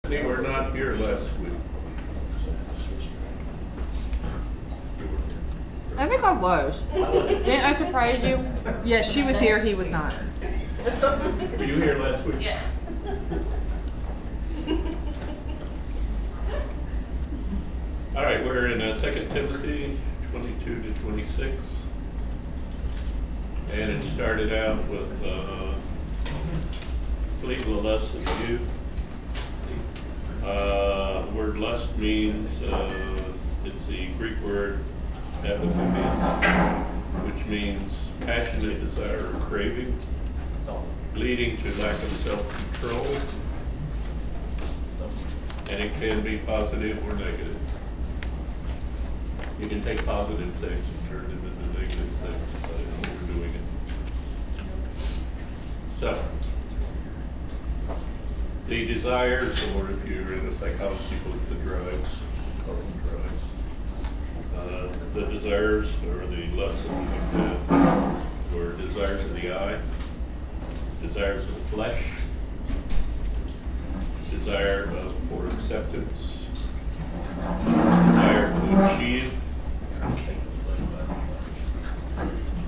They were not here last week. I think I was. Didn't I surprise you? Yeah, she was here, he was not. Were you here last week? Yes. All right, we're in 2 Timothy 22 to 26. And it started out with flee the lust of youth. Word lust means, it's the Greek word epithumia, which means passionate desire or craving, leading to lack of self-control, and it can be positive or negative. You can take positive things and turn them into negative things by overdoing it. So, the desires, or if you're in a psychology book, the drives, call them drives. The desires or the lusts of the or desires of the eye, desires of the flesh, desire for acceptance, desire to achieve,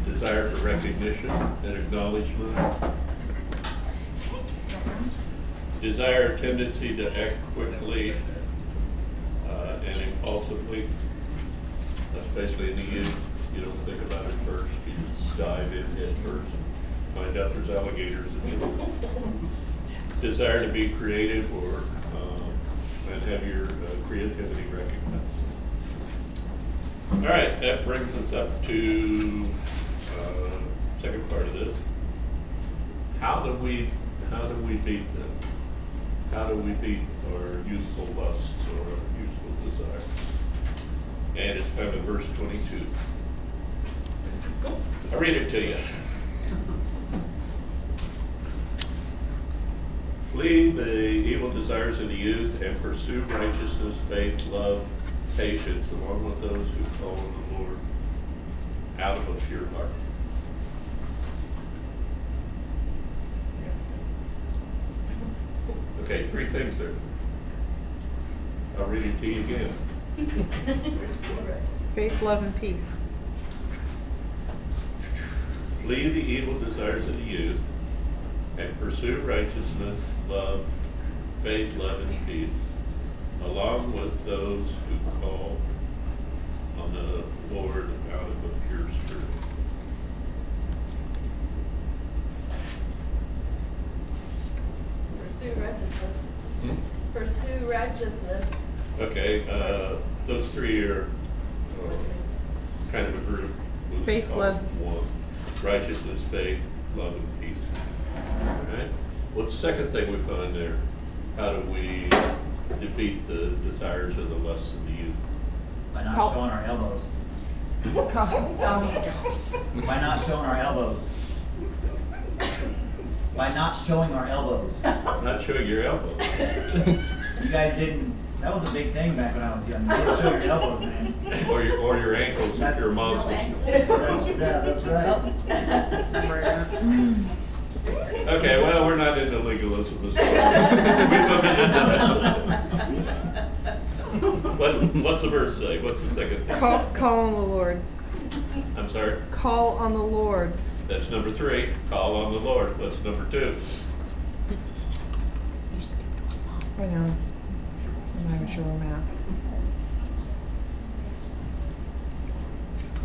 desire for recognition and acknowledgement, desire, tendency to act quickly and impulsively. Especially in the youth, you don't think about it first, you just dive in head first, find out there's alligators in it. Desire to be creative or and have your creativity recognized. All right, that brings us up to second part of this. How do we beat them? How do we beat our youthful lusts or our youthful desires? And it's found in verse 22. I'll read it to you. Flee the evil desires of the youth and pursue righteousness, faith, love, patience, along with those who call on the Lord out of a pure heart. Okay, 3 things there. I'll read it to you again. Faith, love, and peace. Flee the evil desires of the youth and pursue righteousness, love, faith, love, and peace, along with those who call on the Lord out of a pure spirit. Pursue righteousness. Pursue righteousness. Okay, those 3 are kind of a group. We'll Faith, call love. them one. Righteousness, faith, love, and peace. All right. What's the second thing we find there? How do we defeat the desires or the lusts of the youth? By not Call- showing our elbows. Oh, By not showing our elbows. By not showing our elbows. Not showing your elbow. You guys didn't, that was a big thing back when I was young. You didn't show your elbows, man. Or your ankles if you're a monster. That's right. Okay, well, we're not into legalism this morning. What's the verse say? What's the second thing? call on the Lord. I'm sorry? Call on the Lord. That's number 3. Call on the Lord. What's number 2? I know. I'm not even sure where I'm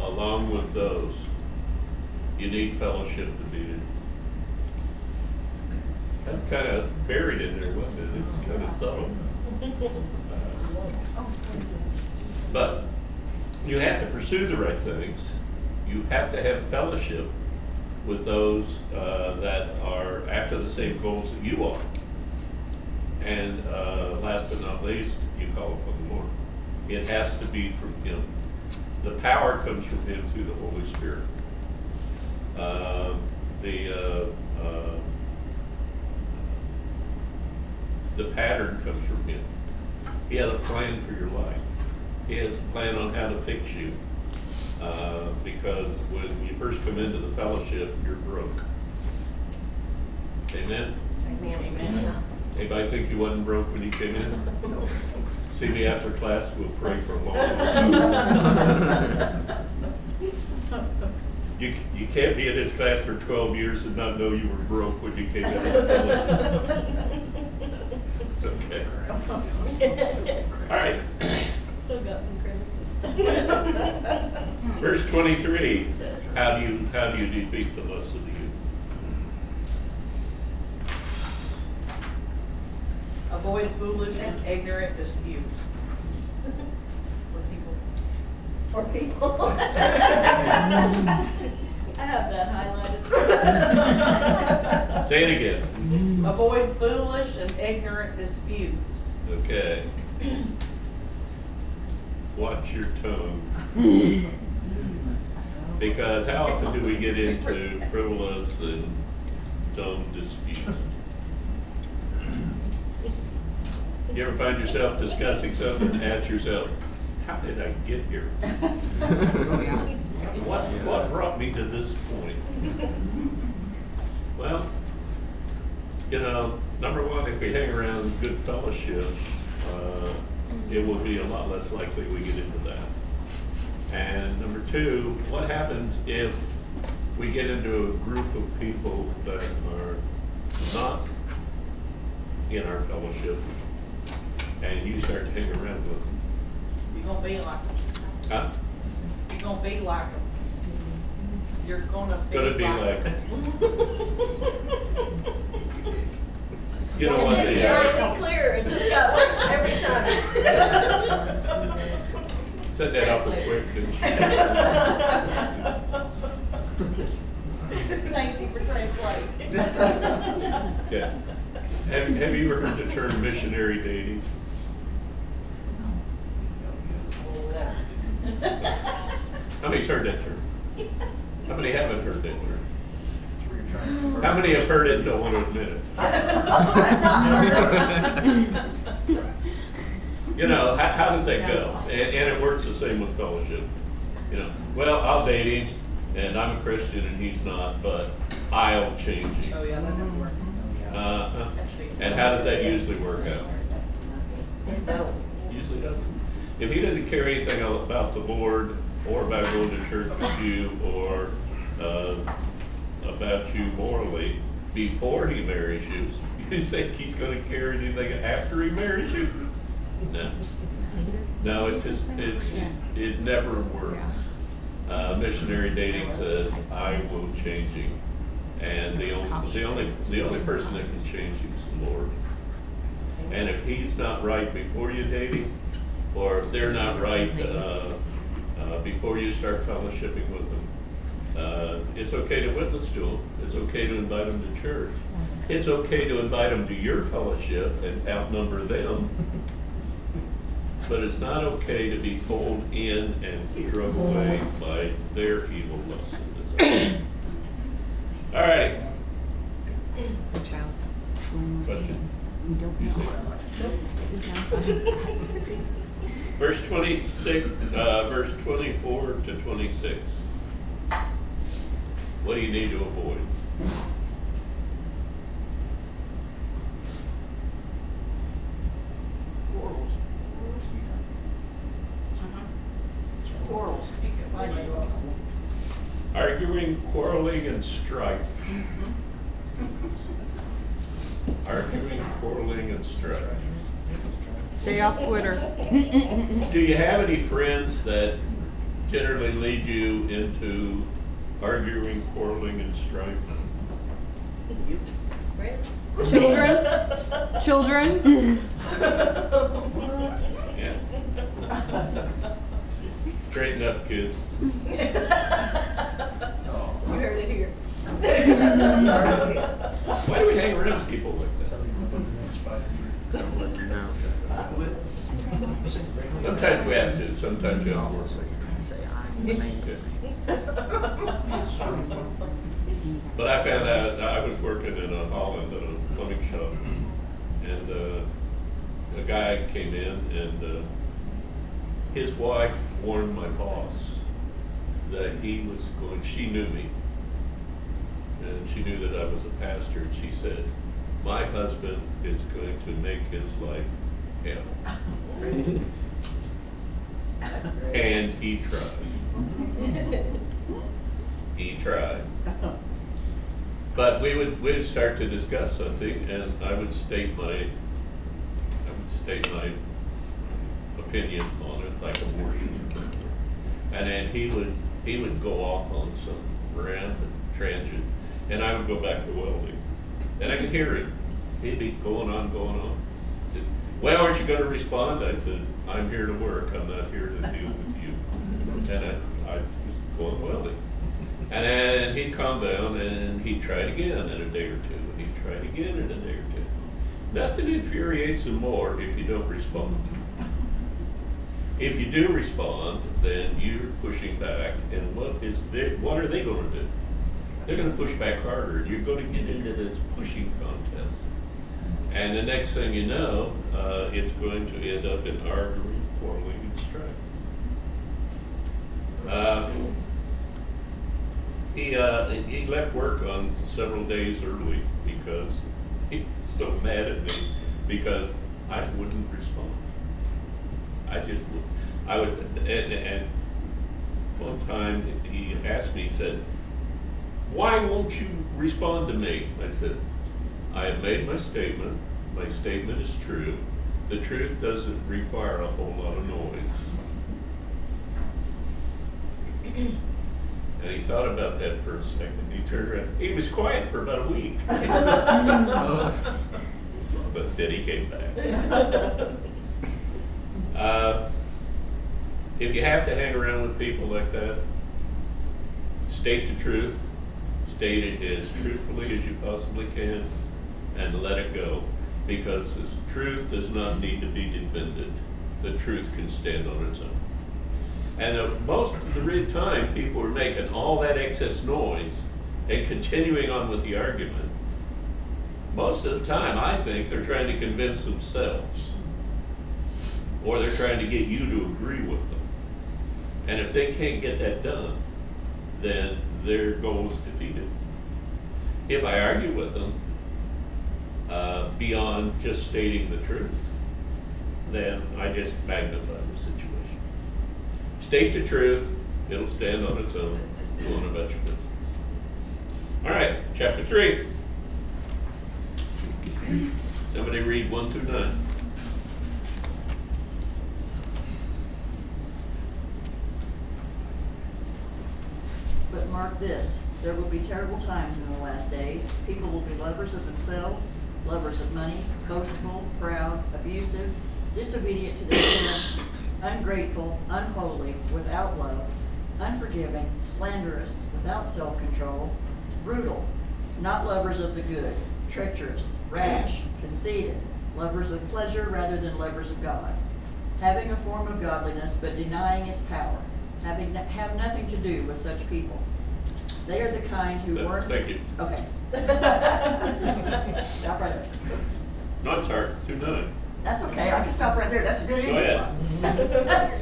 at. Along with those, you need fellowship to be it. That's kind of buried in there, wasn't it? It's kind of subtle. But you have to pursue the right things. You have to have fellowship with those that are after the same goals that you are. And last but not least, you call upon the Lord. It has to be from Him. The power comes from Him through the Holy Spirit. The pattern comes from Him. He has a plan for your life. He has a plan on how to fix you. Because when you first come into the fellowship, you're broke. Amen? Amen. Anybody think you wasn't broke when you came in? See me after class, we'll pray for a long You can't be in this class for 12 years and not know you were broke when you came in. Okay. All right. Still got some criticism. Verse 23, how do you defeat the lust of the youth? Avoid foolish and ignorant disputes. For people. I have that highlighted. Say it again. Avoid foolish and ignorant disputes. Okay. Watch your tongue. Because how often do we get into frivolous and dumb disputes? You ever find yourself discussing something and ask yourself, how did I get here? Oh, yeah. What brought me to this point? Well, you know, number one, if we hang around good fellowship, it will be a lot less likely we get into that. And number two, what happens if we get into a group of people that are not in our fellowship and you start to hang around with them? You're gonna be like them. Huh? You're gonna be like them. You're gonna be Gonna be like like, 'em. you know what It's they already are. clear, it just got worse every time. Set that off real quick, didn't you? Thank you for translating. Yeah. Have you ever heard the term missionary dating? How many's heard that term? How many haven't heard that term? How many have heard it and don't want to admit it? You know, how does that go? And it works the same with fellowship. You know, well, I'll date him, and I'm a Christian and he's not, but I'll change him. Oh, yeah, that never works. Uh-huh. And how does that usually work out? No. Usually doesn't. If he doesn't care anything about the Lord, or about going to church with you, or about you morally, before he marries you, you think he's gonna care anything after he marries you? No. No, it never works. Missionary dating says, I will change you. And the only person that can change you is the Lord. And if he's not right before you date him, or if they're not right before you start fellowshipping with them, it's okay to witness to them. It's okay to invite them to church. It's okay to invite them to your fellowship and outnumber them. But it's not okay to be pulled in and drug away by their evil lust and desire. All right. Question? Verse 26, verse 24 to 26. What do you need to avoid? Quarrels. Arguing, quarreling, and strife. Arguing, quarreling, and strife. Stay off Twitter. Do you have any friends that generally lead you into arguing, quarreling, and strife? Children? Children? Yeah. Straighten up, kids. You heard it here. Why do we hang around people like that? Sometimes we have to, sometimes we have to work. Okay. But I found out, I was working in Holland at a plumbing shop, and a guy came in, and his wife warned my boss that he was going, she knew me, and she knew that I was a pastor, and she said, my husband is going to make his life hell. And he tried. He tried. But we would start to discuss something, and I would state my opinion on it, like abortion. And then he would go off on some random tangent, and I would go back to welding. And I could hear him. He'd be going on. Well, aren't you gonna respond? I said, I'm here to work, I'm not here to deal with you. And I was going welding. And then he'd calm down and he'd try it again in a day or two, and he'd try it again in a day or two. Nothing infuriates him more if you don't respond. If you do respond, then you're pushing back, and what are they gonna do? They're gonna push back harder, and you're gonna get into this pushing contest. And the next thing you know, it's going to end up in arguing, quarreling, and strife. He left work on several days early because he was so mad at me because I wouldn't respond. I would, and one time he asked me, he said, why won't you respond to me? I said, I have made my statement. My statement is true. The truth doesn't require a whole lot of noise. And he thought about that for a second. He turned around. He was quiet for about a week. But then he came back. If you have to hang around with people like that, state the truth. State it as truthfully as you possibly can, and let it go. Because the truth does not need to be defended. The truth can stand on its own. And most of the time, people are making all that excess noise and continuing on with the argument. Most of the time, I think they're trying to convince themselves, or they're trying to get you to agree with them. And if they can't get that done, then their goal is defeated. If I argue with them beyond just stating the truth, then I just magnify the situation. State the truth, it'll stand on its own. Go on about your business. All right, chapter 3. Somebody read 1 through 9. But mark this, there will be terrible times in the last days. People will be lovers of themselves, lovers of money, boastful, proud, abusive, disobedient to their parents, ungrateful, unholy, without love, unforgiving, slanderous, without self-control, brutal, not lovers of the good, treacherous, rash, conceited, lovers of pleasure rather than lovers of God, having a form of godliness but denying its power, have nothing to do with such people. They are the kind who weren't... Thank you. Okay. Stop right there. No, I'm sorry, through 9. That's okay, I can stop right there, that's a good Go ahead.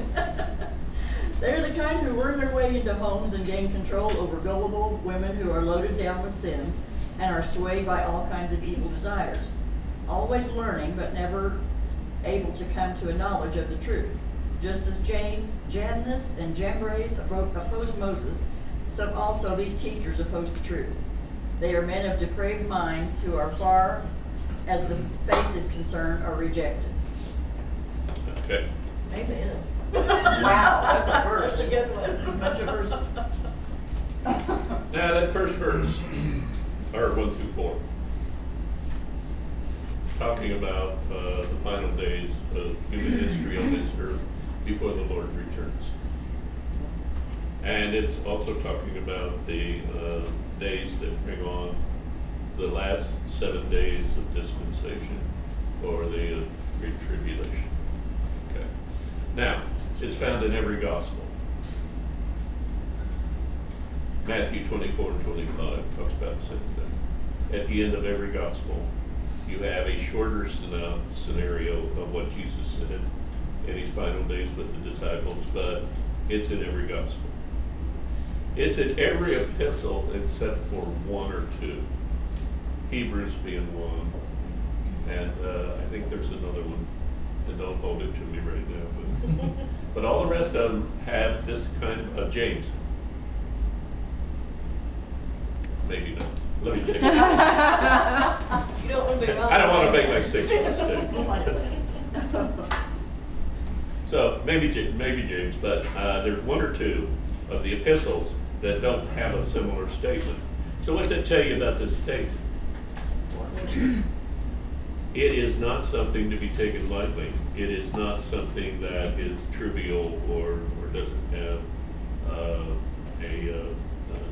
They're the kind who worm their way into homes and gain control over gullible women who are loaded down with sins and are swayed by all kinds of evil desires, always learning but never able to come to a knowledge of the truth. Just as Jannes and Jambres opposed Moses, so also these teachers oppose the truth. They are men of depraved minds who are far, as the faith is concerned, are rejected. Okay. Amen. Wow, that's a verse. That's a good one. A bunch of verses. Now that first verse, or 1 through 4, talking about the final days of human history on this earth before the Lord returns. And it's also talking about the days that bring on the last 7 days of dispensation or the Great Tribulation. Okay. Now, it's found in every gospel. Matthew 24 and 25 talks about the same thing. At the end of every gospel, you have a shorter scenario of what Jesus said in his final days with the disciples, but it's in every gospel. It's in every epistle except for 1 or 2. Hebrews being one, And I think there's another one, and don't hold it to me right now, but all the rest of them have this kind of, James. Maybe not. Let me check. You don't want to be wrong. I don't want to make my 6 mistake. So maybe James, but there's one or two of the epistles that don't have a similar statement. So what's it tell you about this statement? It is not something to be taken lightly. It is not something that is trivial or doesn't have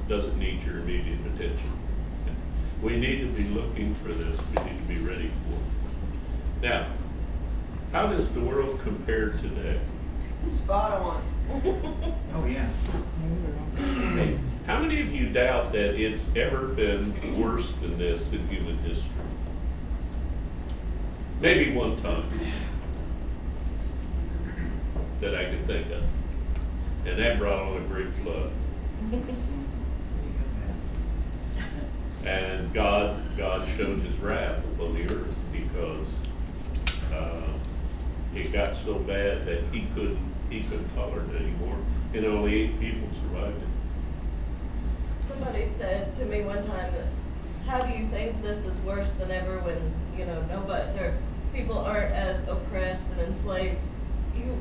doesn't need your immediate attention. We need to be looking for this. We need to be ready for it. Now, how does the world compare today? Spot on. Oh, yeah. Hey, how many of you doubt that it's ever been worse than this in human history? Maybe one time that I can think of. And that brought on a great flood. And God showed his wrath upon the earth because it got so bad that he couldn't tolerate it anymore. And only 8 people survived it. Somebody said to me one time that, how do you think this is worse than ever when, people aren't as oppressed and enslaved?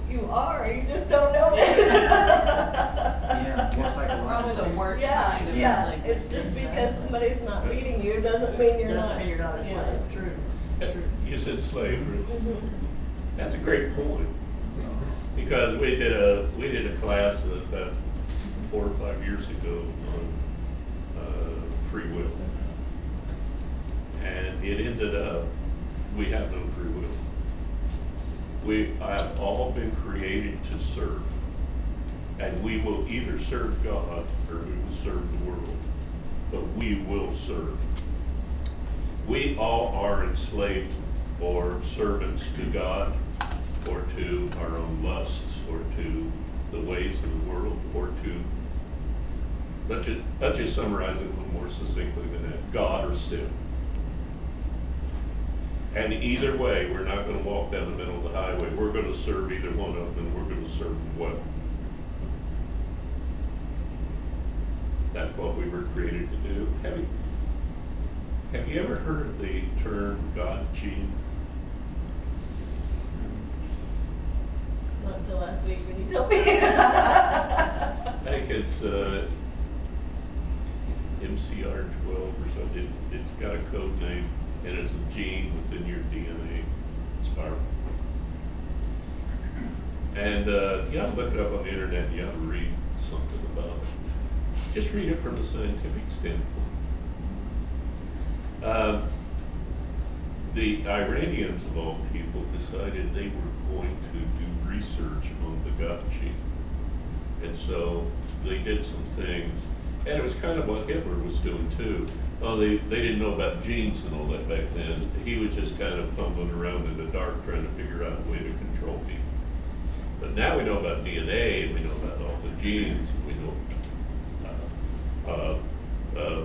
You are, you just don't know it. Yeah, more psychological. Probably the worst Yeah, kind of yeah, enslavement. it's just because somebody's not beating you, doesn't mean you're not. Doesn't mean you're not a slave, Yeah. true. It's true. You said slave, Ruth. Mhm. That's a great point. Because we did a class about 4 or 5 years ago on free will. And it ended up, we have no free will. We have all been created to serve. And we will either serve God or we will serve the world. But we will serve. We all are enslaved or servants to God, or to our own lusts, or to the ways of the world, or to, let's just summarize it a little more succinctly than that, God or sin. And either way, we're not going to walk down the middle of the highway. We're going to serve either one of them, and we're going to serve them well. That's what we were created to do. Have you ever heard of the term God gene? Not until last week when you told me. I think it's MCR 12 or something. It's got a code name, and it's a gene within your DNA spiral. And you ought to look it up on the internet, and you ought to read something about it. Just read it from a scientific standpoint. The Iranians, of all people, decided they were going to do research on the gut gene. And so they did some things, and it was kind of what Hitler was doing too. Well, they didn't know about genes and all that back then. He was just kind of fumbling around in the dark trying to figure out a way to control people. But now we know about DNA, and we know about all the genes, and we know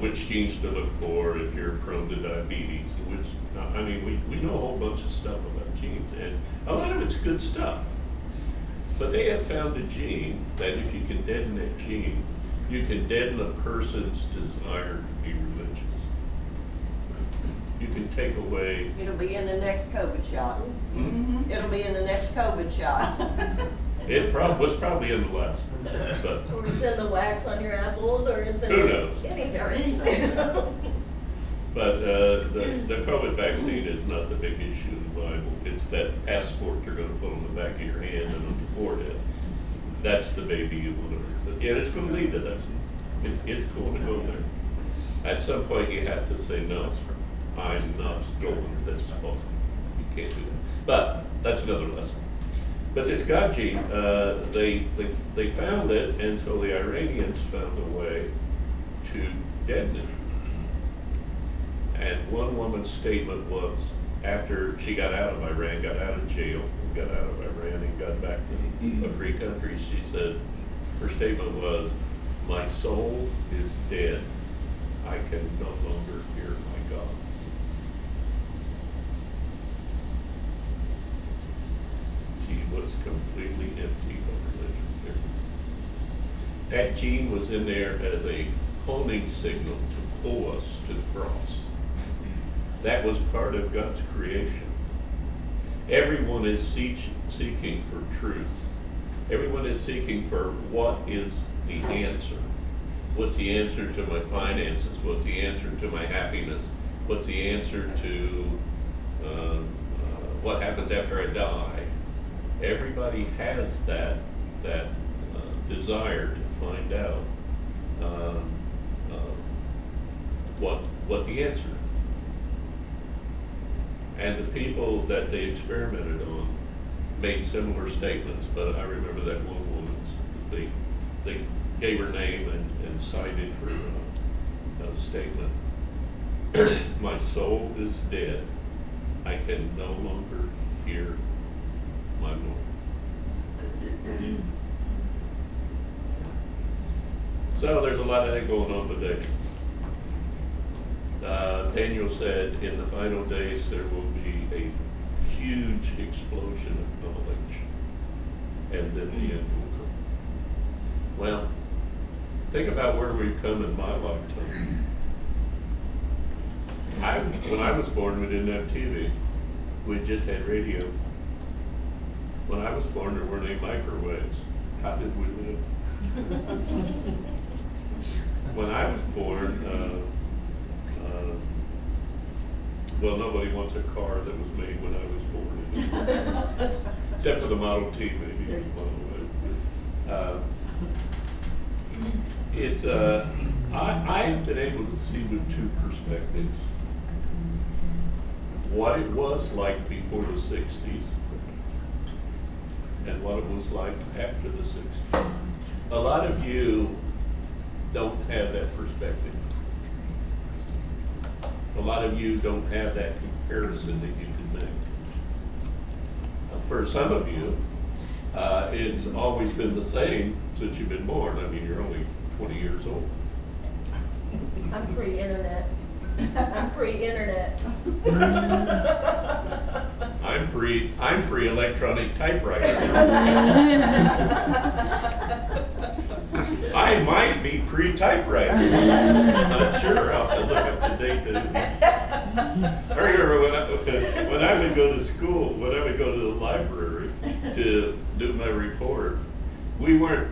which genes to look for if you're prone to diabetes, and which, I mean, we know a whole bunch of stuff about genes, and a lot of it's good stuff. But they have found a gene that if you can deaden that gene, you can deaden a person's desire to be religious. You can take away. It'll be in the next COVID shot. Hmm? It'll be in the next COVID shot. It was probably in the last one, but Or it's in the wax on your apples, or it's in Who knows? anything. Or anything. but the COVID vaccine is not the big issue in the Bible. It's that passport you're going to put on the back of your hand and on your forehead. That's the baby you want to. And it's going to lead to that. It's going to go there. At some point, you have to say no. I'm not going. That's false. You can't do that. But that's another lesson. But this God gene, they found it, and so the Iranians found a way to deaden it. And one woman's statement was, after she got out of Iran, got out of jail, got out of Iran, and got back to a free country, she said, her statement was, "My soul is dead. I can no longer hear my God." That gene was in there as a homing signal to pull us to the cross. That was part of God's creation. Everyone is seeking for truth. Everyone is seeking for what is the answer. What's the answer to my finances? What's the answer to my happiness? What's the answer to what happens after I die? Everybody has that desire to find out what the answer is. And the people that they experimented on made similar statements, but I remember that one woman, they gave her name and cited her statement. My soul is dead. I can no longer hear my Lord. So there's a lot of that going on today. Daniel said in the final days there will be a huge explosion of knowledge, and then the end will come. Well, think about where we've come in my lifetime. When I was born, we didn't have TV. We just had radio. When I was born, there weren't any microwaves. How did we live? When I was born, well, nobody wants a car that was made when I was born. Except for the Model T, maybe. I've been able to see with two perspectives. What it was like before the 60s and what it was like after the 60s. A lot of you don't have that perspective. A lot of you don't have that comparison that you can make. For some of you, it's always been the same since you've been born. I mean, you're only 20 years old. I'm pre-internet. I'm pre-internet. I'm pre-electronic typewriter. I might be pre-typewriter. I'm not sure. I'll have to look up the date that I remember when I would go to school, when I would go to the library to do my report, we weren't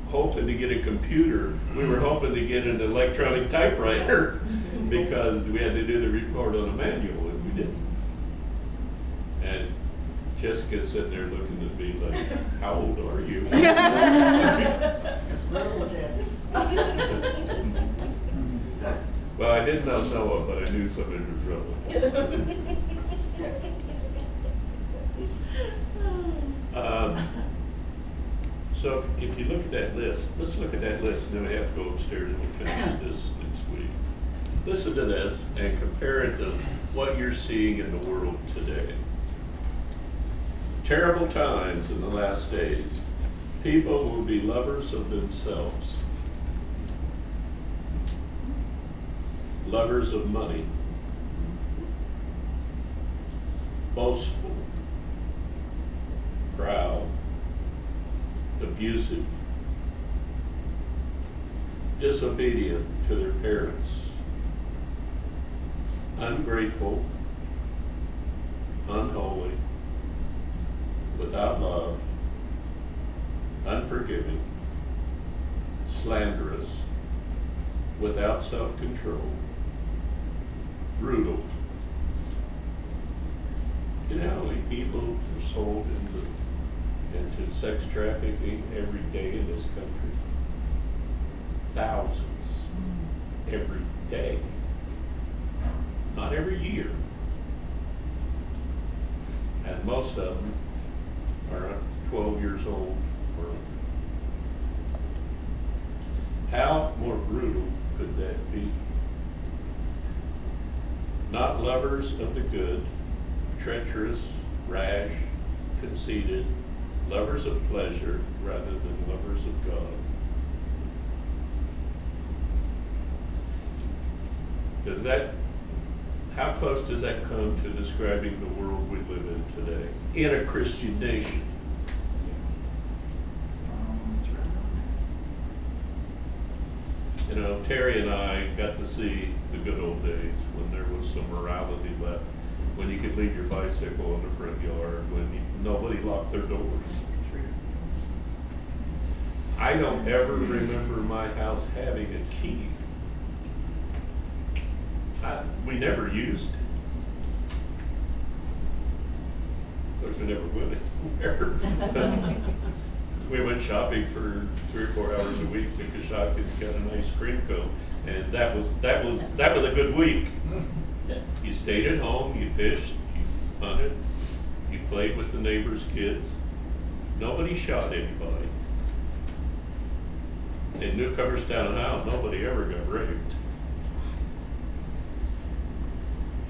hoping to get a computer. We were hoping to get an electronic typewriter because we had to do the report on a manual, and we didn't. And Jessica's sitting there looking at me like, how old are you? Little Jess. Well, I didn't know Noah, but I knew somebody was trouble. So if you look at that list, let's look at that list, and then we have to go upstairs and we'll finish this next week. Listen to this and compare it to what you're seeing in the world today. Terrible times in the last days. People will be lovers of themselves, lovers of money, boastful, proud, abusive, disobedient to their parents, ungrateful, unholy, without love, unforgiving, slanderous, without self-control, brutal. You know how many people are sold into sex trafficking every day in this country? Thousands every day. Not every year. And most of them are 12 years old or under. How more brutal could that be? Not lovers of the good, treacherous, rash, conceited, lovers of pleasure rather than lovers of God. How close does that come to describing the world we live in today in a Christian nation? You know, Terry and I got to see the good old days when there was some morality left, when you could leave your bicycle in the front yard, when nobody locked their doors. I don't ever remember my house having a key. We never used it. Of course, we never went anywhere. We went shopping for 3 or 4 hours a week, took a shot, got a nice cream cone, and that was a good week. You stayed at home, you fished, you hunted, you played with the neighbors' kids. Nobody shot anybody. In newcomers down the house, nobody ever got raped.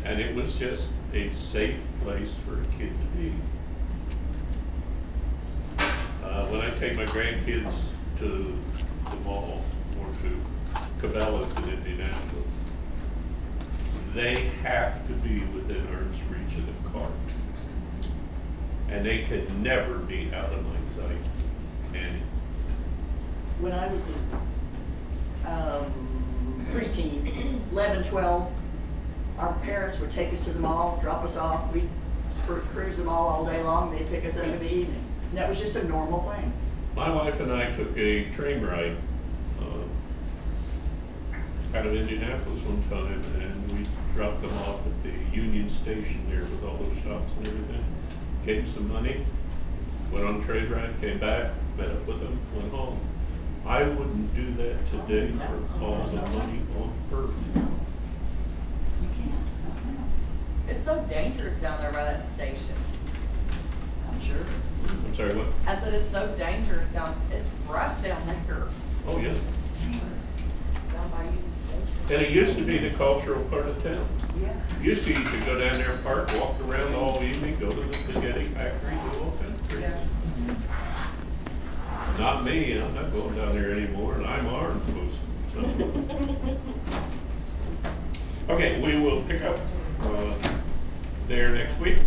And it was just a safe place for a kid to be. When I take my grandkids to the mall or to Cabela's in Indianapolis, they have to be within arm's reach of the cart. And they could never be out of my sight. And When I was in preteen, 11, 12, our parents would take us to the mall, drop us off. We'd cruise the mall all day long. They'd pick us up in the evening. And that was just a normal thing. my wife and I took a train ride out of Indianapolis one time, and we dropped them off at the Union Station there with all those shops and everything. Gave them some money, went on a trade ride, came back, met up with them, went home. I wouldn't do that today for all the money on earth. You can't. It's so dangerous down there by that station. I'm sure. I'm sorry, what? I said it's so dangerous it's rough down there. Oh, yeah. Down by Union Station. And it used to be the cultural part of town. Yeah. Used to, you could go down there, park, walk around all evening, go to the spaghetti factory, do all kinds of things. Yeah. Not me, I'm not going down there anymore, and I'm armed most of the time. Okay, we will pick up there next week.